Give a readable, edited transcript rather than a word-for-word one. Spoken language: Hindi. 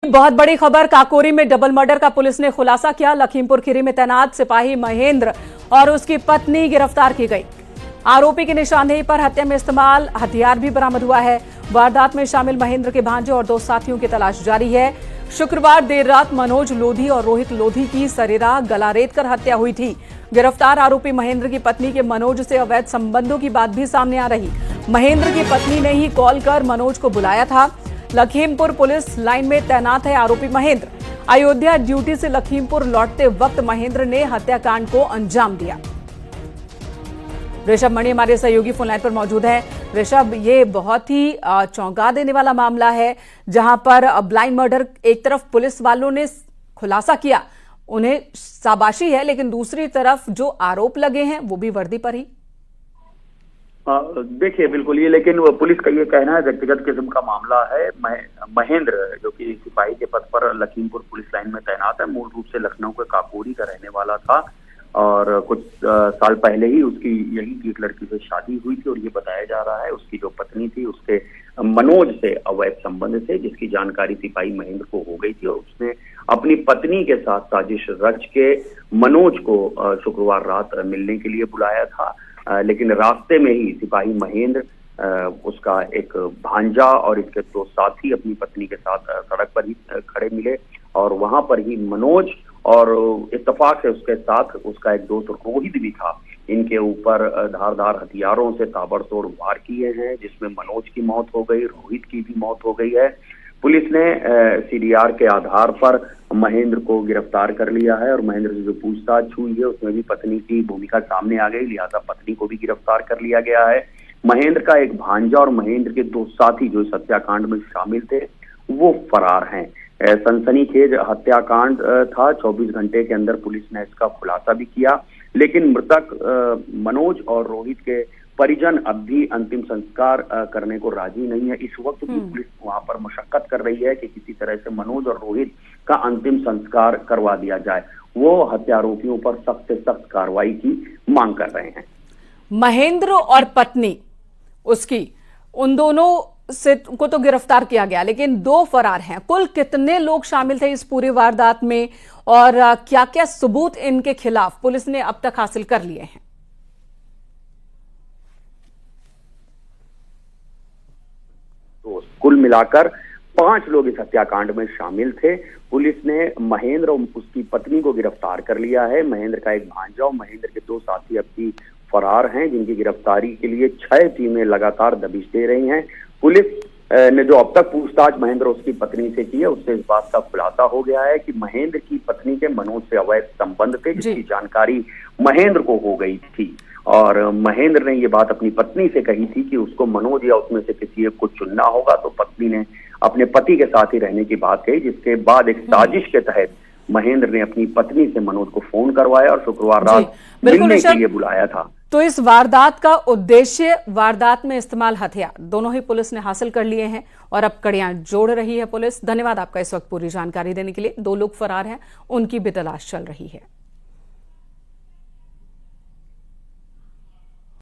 बहुत बड़ी खबर, काकोरी में डबल मर्डर का पुलिस ने खुलासा किया। लखीमपुर खीरी में तैनात सिपाही महेंद्र और उसकी पत्नी गिरफ्तार की गई। आरोपी की निशानदेही पर हत्या में इस्तेमाल हथियार भी बरामद हुआ है। वारदात में शामिल महेंद्र के भांजे और 2 साथियों की तलाश जारी है। शुक्रवार देर रात मनोज लोधी और रोहित लोधी की सरेराह गला रेतकर हत्या हुई थी। गिरफ्तार आरोपी महेंद्र की पत्नी के मनोज से अवैध संबंधों की बात भी सामने आ रही। महेंद्र की पत्नी ने ही कॉल कर मनोज को बुलाया था। लखीमपुर पुलिस लाइन में तैनात है आरोपी महेंद्र। अयोध्या ड्यूटी से लखीमपुर लौटते वक्त महेंद्र ने हत्याकांड को अंजाम दिया। ऋषभ मणि हमारे सहयोगी फोन लाइन पर मौजूद है। ऋषभ, ये बहुत ही चौंका देने वाला मामला है, जहां पर ब्लाइंड मर्डर एक तरफ पुलिस वालों ने खुलासा किया, उन्हें शाबाशी है, लेकिन दूसरी तरफ जो आरोप लगे हैं वो भी वर्दी पर ही। देखिए, बिल्कुल ये, लेकिन पुलिस का ये कहना है व्यक्तिगत किस्म का मामला है। महेंद्र जो कि सिपाही के पद पर लखीमपुर पुलिस लाइन में तैनात है, मूल रूप से लखनऊ के काकोरी का रहने वाला था और कुछ साल पहले ही उसकी यही एक लड़की से शादी हुई थी और ये बताया जा रहा है उसकी जो पत्नी थी उसके मनोज से अवैध संबंध थे, जिसकी जानकारी सिपाही महेंद्र को हो गई थी और उसने अपनी पत्नी के साथ साजिश रच के मनोज को शुक्रवार रात मिलने के लिए बुलाया था। लेकिन रास्ते में ही सिपाही महेंद्र, उसका एक भांजा और इसके 2 साथी अपनी पत्नी के साथ सड़क पर ही खड़े मिले और वहां पर ही मनोज और इत्तेफाक से उसके साथ उसका एक दोस्त रोहित भी था। इनके ऊपर धारदार हथियारों से ताबड़तोड़ वार किए हैं, जिसमें मनोज की मौत हो गई, रोहित की भी मौत हो गई है। पुलिस ने सीडीआर के आधार पर महेंद्र को गिरफ्तार कर लिया है और महेंद्र से जो पूछताछ हुई है उसमें भी पत्नी की भूमिका सामने आ गई, लिहाजा पत्नी को भी गिरफ्तार कर लिया गया है। महेंद्र का एक भांजा और महेंद्र के 2 साथी जो इस हत्याकांड में शामिल थे वो फरार हैं। सनसनीखेज हत्याकांड था। 24 घंटे के अंदर पुलिस ने इसका खुलासा भी किया, लेकिन मृतक मनोज और रोहित के परिजन अब भी अंतिम संस्कार करने को राजी नहीं है। इस वक्त भी पुलिस वहां पर मशक्कत कर रही है कि किसी तरह से मनोज और रोहित का अंतिम संस्कार करवा दिया जाए। वो हत्यारोपियों पर सख्त से सख्त कार्रवाई की मांग कर रहे हैं। महेंद्र और पत्नी उसकी, उन दोनों से को तो गिरफ्तार किया गया, लेकिन 2 फरार हैं। कुल कितने लोग शामिल थे इस पूरी वारदात में और क्या क्या सबूत इनके खिलाफ पुलिस ने अब तक हासिल कर लिए हैं? तो कुल मिलाकर 5 लोग इस हत्याकांड में शामिल थे। पुलिस ने महेंद्र और उसकी पत्नी को गिरफ्तार कर लिया है। महेंद्र का एक भांजा और महेंद्र के 2 साथी अब भी फरार हैं, जिनकी गिरफ्तारी के लिए 6 टीमें लगातार दबिश दे रही हैं। पुलिस ने जो अब तक पूछताछ महेंद्र और उसकी पत्नी से की है, उससे इस बात का खुलासा हो गया है कि महेंद्र की पत्नी के मनोज से अवैध संबंध थे, जिसकी जानकारी महेंद्र को हो गई थी और महेंद्र ने ये बात अपनी पत्नी से कही थी कि उसको मनोज या उसमें से किसी एक को चुनना होगा, तो पत्नी ने अपने पति के साथ ही रहने की बात कही, जिसके बाद एक साजिश के तहत महेंद्र ने अपनी पत्नी से मनोज को फोन करवाया और शुक्रवार रात मिलने के लिए बुलाया था। तो इस वारदात का उद्देश्य, वारदात में इस्तेमाल हथियार, दोनों ही पुलिस ने हासिल कर लिए हैं और अब कड़ियां जोड़ रही है पुलिस। धन्यवाद आपका इस वक्त पूरी जानकारी देने के लिए। 2 लोग फरार हैं, उनकी भी तलाश चल रही है।